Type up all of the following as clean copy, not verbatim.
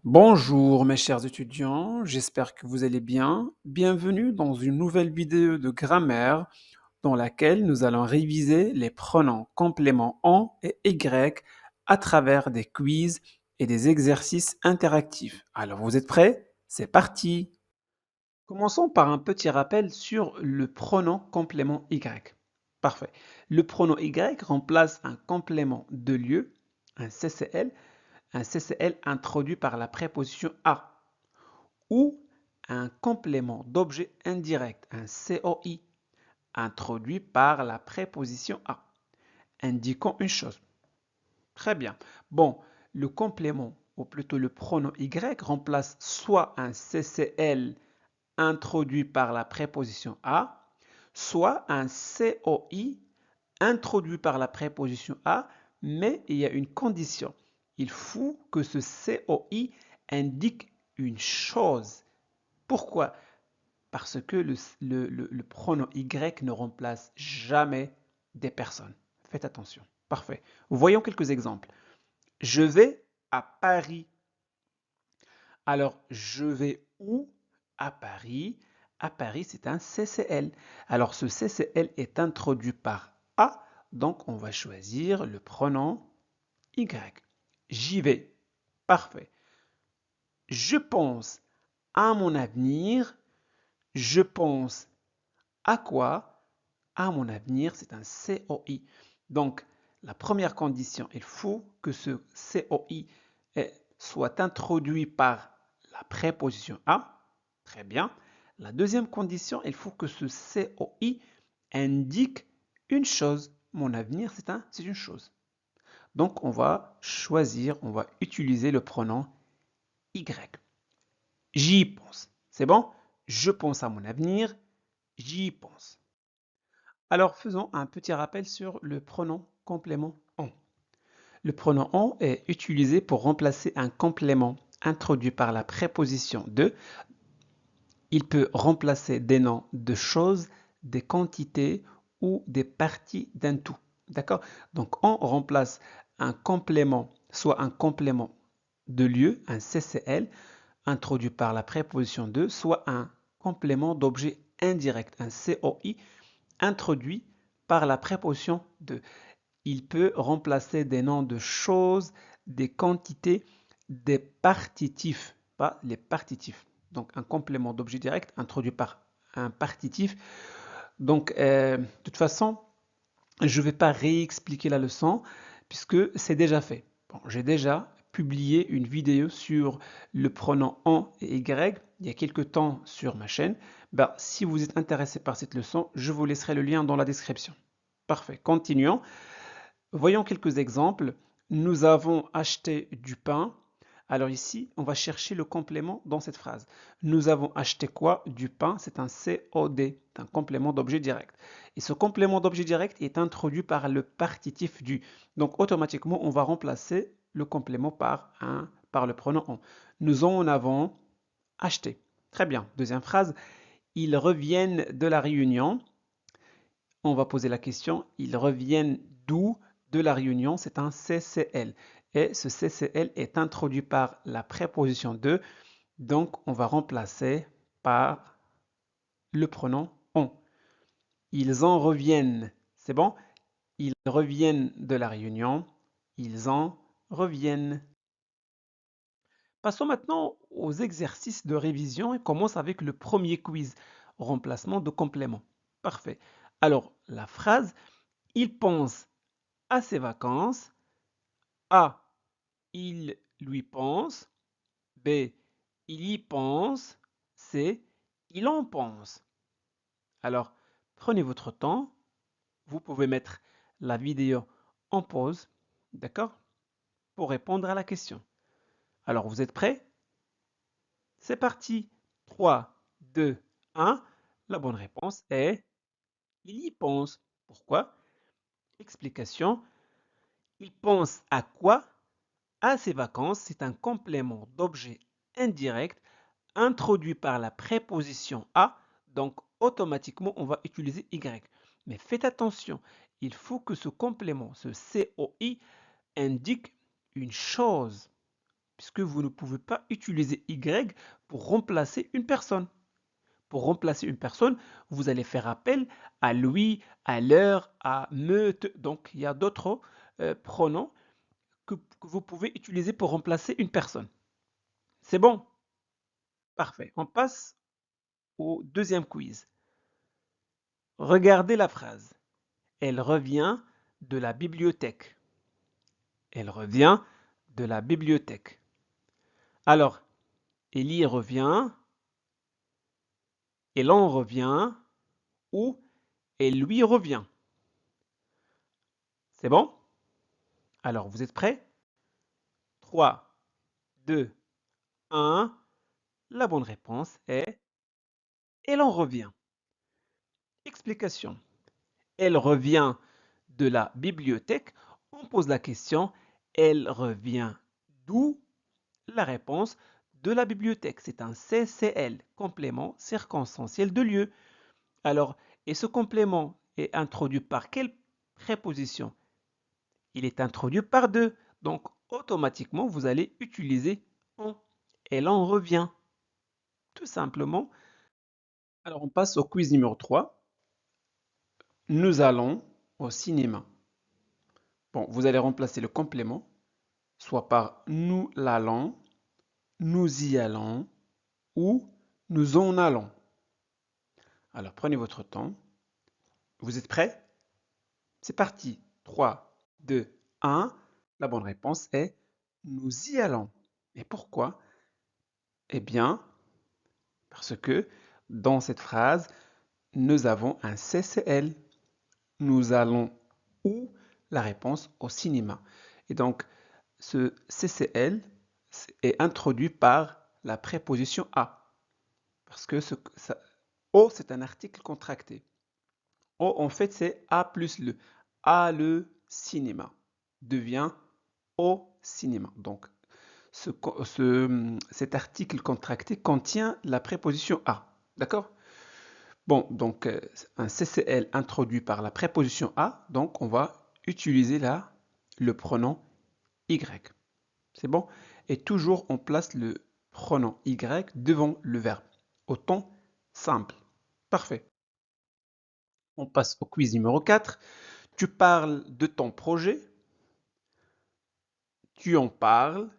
Bonjour mes chers étudiants, j'espère que vous allez bien. Bienvenue dans une nouvelle vidéo de grammaire dans laquelle nous allons réviser les pronoms compléments en et y à travers des quiz et des exercices interactifs. Alors vous êtes prêts? C'est parti! Commençons par un petit rappel sur le pronom complément y. Parfait. Le pronom y remplace un complément de lieu, un CCL introduit par la préposition à, ou un complément d'objet indirect, un COI, introduit par la préposition à, indiquant une chose. Très bien. Bon, le complément, ou plutôt le pronom y, remplace soit un CCL introduit par la préposition à, soit un COI introduit par la préposition à, mais il y a une condition. Il faut que ce COI indique une chose. Pourquoi? Parce que le pronom Y ne remplace jamais des personnes. Faites attention. Parfait. Voyons quelques exemples. Je vais à Paris. Alors, je vais où? À Paris. À Paris, c'est un CCL. Alors, ce CCL est introduit par A, donc on va choisir le pronom Y. J'y vais. Parfait. Je pense à mon avenir. Je pense à quoi? À mon avenir, c'est un COI. Donc, la première condition, il faut que ce COI soit introduit par la préposition à. Très bien. La deuxième condition, il faut que ce COI indique une chose. Mon avenir, c'est une chose. Donc, on va choisir, on va utiliser le pronom Y. J'y pense. C'est bon? Je pense à mon avenir. J'y pense. Alors, faisons un petit rappel sur le pronom complément en. Le pronom en est utilisé pour remplacer un complément introduit par la préposition de. Il peut remplacer des noms de choses, des quantités ou des parties d'un tout. D'accord? Donc, on remplace un complément, soit un complément de lieu, un CCL, introduit par la préposition de, soit un complément d'objet indirect, un COI, introduit par la préposition de. Il peut remplacer des noms de choses, des quantités, des partitifs, pas les partitifs. Donc un complément d'objet direct introduit par un partitif. Donc de toute façon, je ne vais pas réexpliquer la leçon puisque c'est déjà fait. Bon, j'ai déjà publié une vidéo sur le pronom en et y il y a quelque temps sur ma chaîne. Ben, si vous êtes intéressé par cette leçon, je vous laisserai le lien dans la description. Parfait, continuons. Voyons quelques exemples. Nous avons acheté du pain. Alors ici, on va chercher le complément dans cette phrase. Nous avons acheté quoi? Du pain, c'est un COD, un complément d'objet direct. Et ce complément d'objet direct est introduit par le partitif du. Donc automatiquement, on va remplacer le complément par le pronom on. Nous en avons acheté. Très bien. Deuxième phrase. Ils reviennent de la réunion. On va poser la question, ils reviennent d'où? De la réunion, c'est un CCL. Et ce CCL est introduit par la préposition de, donc on va remplacer par le pronom on. Ils en reviennent, c'est bon? Ils reviennent de la réunion, ils en reviennent. Passons maintenant aux exercices de révision et commence avec le premier quiz, remplacement de complément. Parfait. Alors, la phrase, il pense à ses vacances. A. Il lui pense. B. Il y pense. C. Il en pense. Alors, prenez votre temps. Vous pouvez mettre la vidéo en pause, d'accord, pour répondre à la question. Alors, vous êtes prêts? C'est parti. 3, 2, 1. La bonne réponse est il y pense. Pourquoi? Explication. Il pense à quoi? À ses vacances, c'est un complément d'objet indirect introduit par la préposition à, donc automatiquement on va utiliser y. Mais faites attention, il faut que ce complément, ce COI, indique une chose. puisque vous ne pouvez pas utiliser Y pour remplacer une personne. Pour remplacer une personne, vous allez faire appel à lui, à leur, à me, te. Donc, il y a d'autres pronoms que vous pouvez utiliser pour remplacer une personne. C'est bon? Parfait. On passe au deuxième quiz. Regardez la phrase. Elle revient de la bibliothèque. Elle revient de la bibliothèque. Alors, elle y revient, elle en revient ou elle lui revient. C'est bon? Alors, vous êtes prêts? 3, 2, 1. La bonne réponse est elle en revient. Explication. Elle revient de la bibliothèque. On pose la question, elle revient d'où? La réponse de la bibliothèque. C'est un CCL, complément circonstanciel de lieu. Alors, et ce complément est introduit par quelle préposition? Il est introduit par deux. Donc, automatiquement, vous allez utiliser en. Elle en revient. Tout simplement. Alors, on passe au quiz numéro 3. Nous allons au cinéma. Bon, vous allez remplacer le complément, soit par nous l'allons, nous y allons ou nous en allons. Alors, prenez votre temps. Vous êtes prêts? C'est parti. 3, 2, 1. La bonne réponse est nous y allons. Et pourquoi? Eh bien, parce que dans cette phrase, nous avons un CCL. Nous allons où? La réponse au cinéma. Et donc, ce CCL est introduit par la préposition à. Parce que O, c'est un article contracté. O, en fait, c'est A plus le. A le cinéma devient au cinéma. Donc, cet article contracté contient la préposition à. D'accord? Bon, donc un CCL introduit par la préposition à, donc on va utiliser là le pronom Y. C'est bon? Et toujours on place le pronom Y devant le verbe. Au temps simple. Parfait. On passe au quiz numéro 4. Tu parles de ton projet. Tu en parles.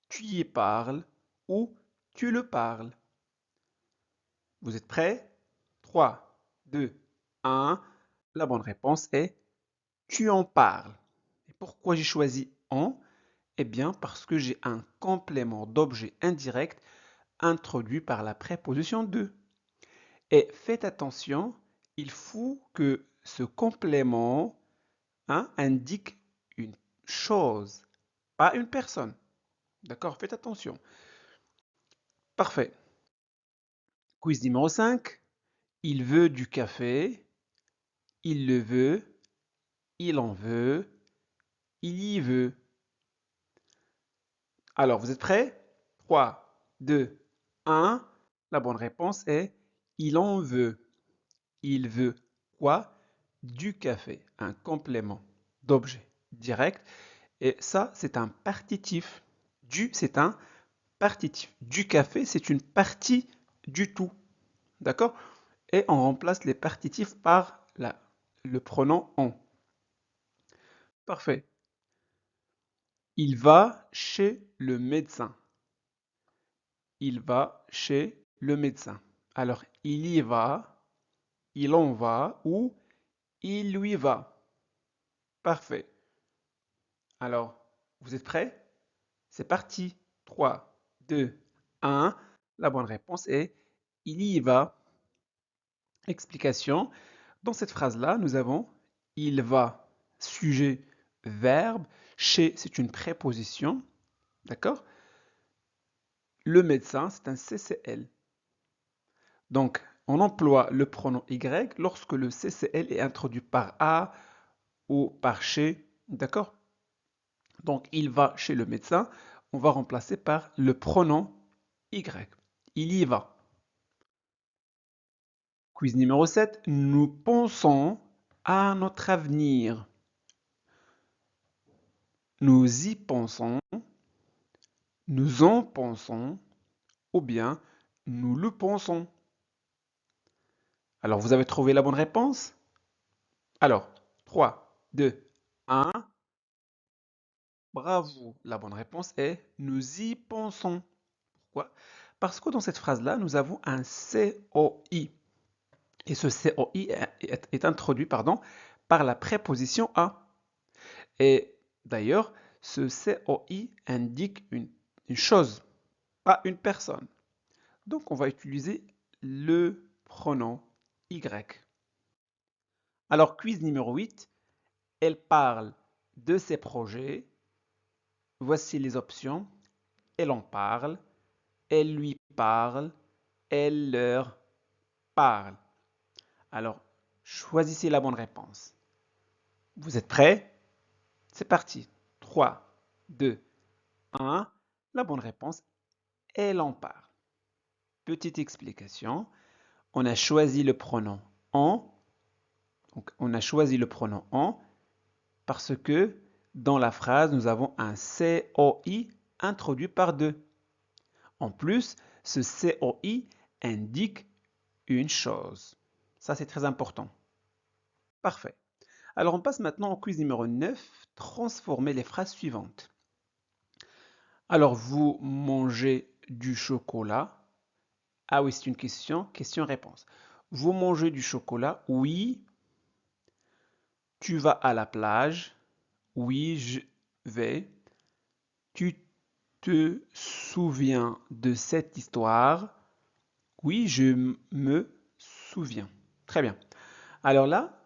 Tu y parles ou tu le parles. Vous êtes prêts? 3, 2, 1. La bonne réponse est tu en parles. Et pourquoi j'ai choisi en? Eh bien, parce que j'ai un complément d'objet indirect introduit par la préposition de. Et faites attention, il faut que ce complément indique une chose, pas une personne. D'accord? Faites attention. Parfait. Quiz numéro 5. Il veut du café. Il le veut. Il en veut. Il y veut. Alors, vous êtes prêts? 3, 2, 1. La bonne réponse est il en veut. Il veut quoi? Du café. Un complément d'objet direct. Et ça, c'est un partitif. Du, c'est un partitif. Du café, c'est une partie du tout. D'accord? Et on remplace les partitifs par le pronom en. Parfait. Il va chez le médecin. Il va chez le médecin. Alors, il y va, il en va ou il lui va. Parfait. Alors, vous êtes prêts? C'est parti. 3, 2, 1. La bonne réponse est il y va. Explication. Dans cette phrase-là, nous avons il va, sujet, verbe. Chez, c'est une préposition. D'accord? Le médecin, c'est un CCL. Donc, on emploie le pronom Y lorsque le CCL est introduit par A ou par chez. D'accord? Donc, il va chez le médecin. On va remplacer par le pronom Y. Il y va. Quiz numéro 7. Nous pensons à notre avenir. Nous y pensons. nous en pensons ou bien nous le pensons. Alors, vous avez trouvé la bonne réponse? Alors, 3, 2, 1. Bravo. La bonne réponse est nous y pensons. Pourquoi? Parce que dans cette phrase-là, nous avons un COI. Et ce COI est introduit par la préposition à. Et d'ailleurs, ce COI indique une chose, pas une personne. Donc, on va utiliser le pronom Y. Alors, quiz numéro 8. Elle parle de ses projets. Voici les options. Elle en parle. Elle lui parle. Elle leur parle. Alors, choisissez la bonne réponse. Vous êtes prêts? C'est parti. 3, 2, 1. La bonne réponse, elle en parle. Petite explication. On a choisi le pronom en. Donc, on a choisi le pronom en parce que dans la phrase, nous avons un COI introduit par deux. En plus, ce COI indique une chose. Ça, c'est très important. Parfait. Alors, on passe maintenant au quiz numéro 9. Transformer les phrases suivantes. Alors, vous mangez du chocolat. Ah oui, c'est une question. Question-réponse. Vous mangez du chocolat? Oui. Tu vas à la plage? Oui, je vais. Tu te souviens de cette histoire? Oui, je me souviens. Très bien. Alors là,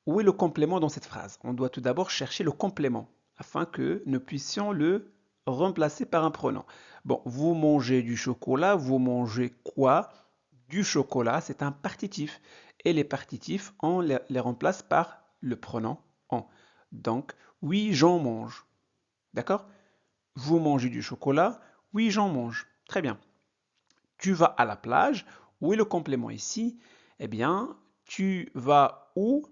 où est le complément dans cette phrase? On doit tout d'abord chercher le complément afin que nous puissions le remplacer par un pronom. Bon, vous mangez du chocolat, vous mangez quoi? Du chocolat, c'est un partitif. Et les partitifs, on les remplace par le pronom en. Donc, oui, j'en mange. D'accord? Vous mangez du chocolat? Oui, j'en mange. Très bien. Tu vas à la plage? Où est le complément ici? Eh bien, tu vas où?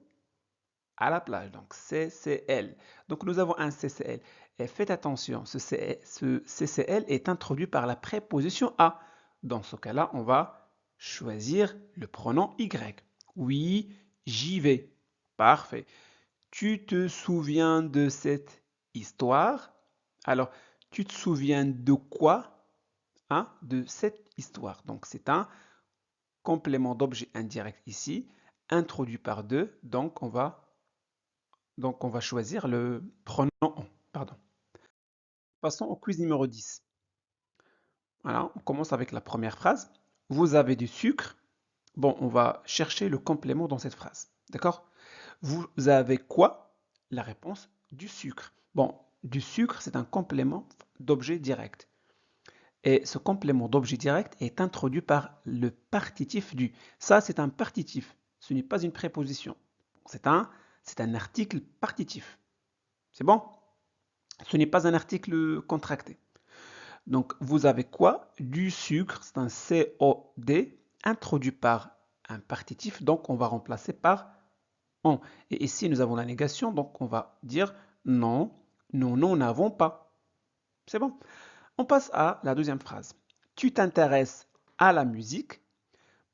À la plage. Donc, CCL. Donc, nous avons un CCL. Et faites attention, ce CCL est introduit par la préposition à. Dans ce cas-là, on va choisir le pronom Y. Oui, j'y vais. Parfait. Tu te souviens de cette histoire? Alors, tu te souviens de quoi? Hein, de cette histoire. Donc, c'est un complément d'objet indirect ici, introduit par deux. Donc, on va choisir le pronom en. Pardon. Passons au quiz numéro 10. Voilà, on commence avec la première phrase. Vous avez du sucre. Bon, on va chercher le complément dans cette phrase. D'accord? Vous avez quoi? La réponse, du sucre. Bon, du sucre, c'est un complément d'objet direct. Et ce complément d'objet direct est introduit par le partitif du. Ça, c'est un partitif. Ce n'est pas une préposition. C'est un article partitif. C'est bon? Ce n'est pas un article contracté. Donc, vous avez quoi? Du sucre, c'est un COD introduit par un partitif, donc on va remplacer par on. Et ici, nous avons la négation, donc on va dire non, nous n'en avons pas. C'est bon? On passe à la deuxième phrase. Tu t'intéresses à la musique.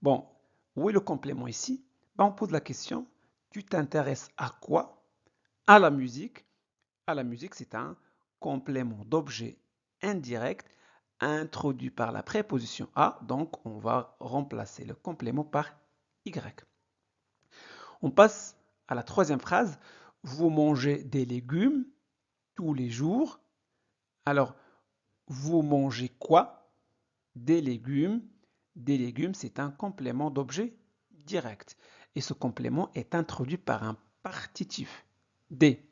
Bon, où est le complément ici? Ben, on pose la question, tu t'intéresses à quoi? À la musique. À la musique, c'est un complément d'objet indirect introduit par la préposition à, donc on va remplacer le complément par Y. On passe à la troisième phrase. Vous mangez des légumes tous les jours. Alors, vous mangez quoi? Des légumes. Des légumes, c'est un complément d'objet direct. Et ce complément est introduit par un partitif. Des.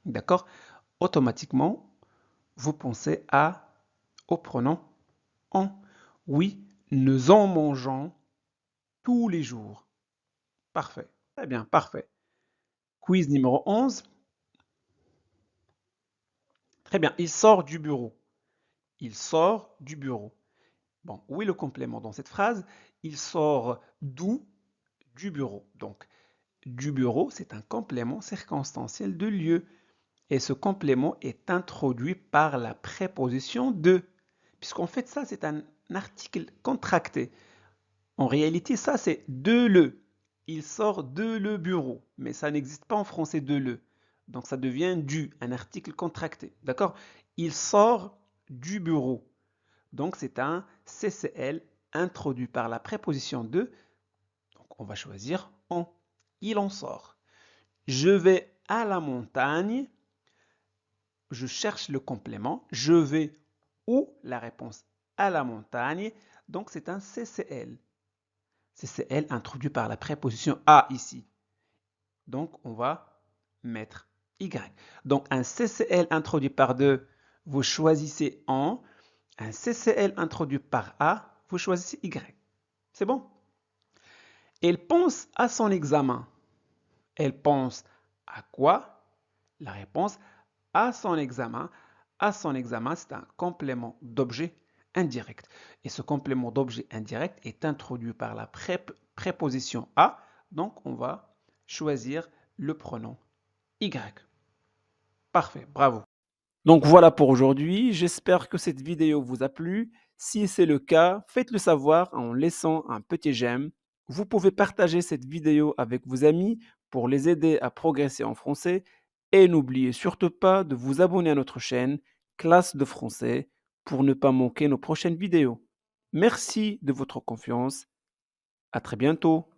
D'accord? Automatiquement, vous pensez au pronom en. Oui, nous en mangeons tous les jours. Parfait. Très bien, parfait. Quiz numéro 11. Très bien, il sort du bureau. Il sort du bureau. Bon, où est le complément dans cette phrase? Il sort d'où? Du bureau. Donc, du bureau, c'est un complément circonstanciel de lieu. Et ce complément est introduit par la préposition de. Puisqu'en fait, ça, c'est un article contracté. En réalité, ça, c'est de le. Il sort de le bureau. Mais ça n'existe pas en français de le. Donc, ça devient du, un article contracté. D'accord? Il sort du bureau. Donc, c'est un CCL introduit par la préposition de. Donc, on va choisir en. Il en sort. Je vais à la montagne. Je cherche le complément. Je vais où? La réponse à la montagne. Donc, c'est un CCL. CCL introduit par la préposition à ici. Donc, on va mettre Y. Donc, un CCL introduit par de, vous choisissez en. Un CCL introduit par A, vous choisissez Y. C'est bon? Elle pense à son examen. Elle pense à quoi? La réponse à son examen. À son examen, c'est un complément d'objet indirect. Et ce complément d'objet indirect est introduit par la préposition à. Donc, on va choisir le pronom Y. Parfait, bravo. Donc voilà pour aujourd'hui. J'espère que cette vidéo vous a plu. Si c'est le cas, faites-le savoir en laissant un petit j'aime. Vous pouvez partager cette vidéo avec vos amis pour les aider à progresser en français. Et n'oubliez surtout pas de vous abonner à notre chaîne Classe de français pour ne pas manquer nos prochaines vidéos. Merci de votre confiance. À très bientôt.